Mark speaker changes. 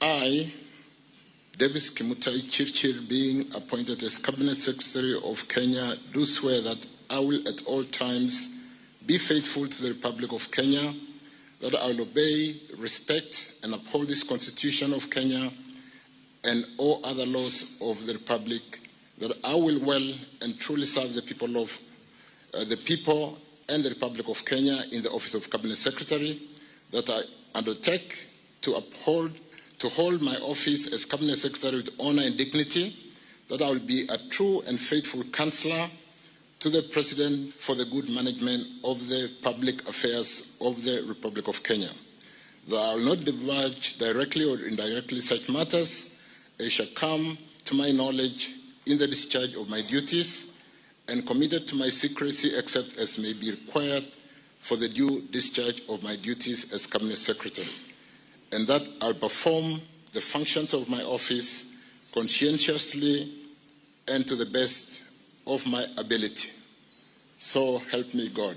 Speaker 1: I, Davis Kimutai Chirchir, being appointed as Cabinet Secretary of Kenya, do swear that I will at all times be faithful to the Republic of Kenya, that I will obey, respect, and uphold this Constitution of Kenya and all other laws of the Republic, that I will well and truly serve the people and the Republic of Kenya in the office of Cabinet Secretary, that I undertake to hold my office as Cabinet Secretary with honor and dignity, that I will be a true and faithful counselor to the President for the good management of the public affairs of the Republic of Kenya, that I will not divulge directly or indirectly such matters as shall come to my knowledge in the discharge of my duties, and committed to my secrecy except as may be required for the due discharge of my duties as Cabinet Secretary, and that I'll perform the functions of my office conscientiously and to the best of my ability. So help me God.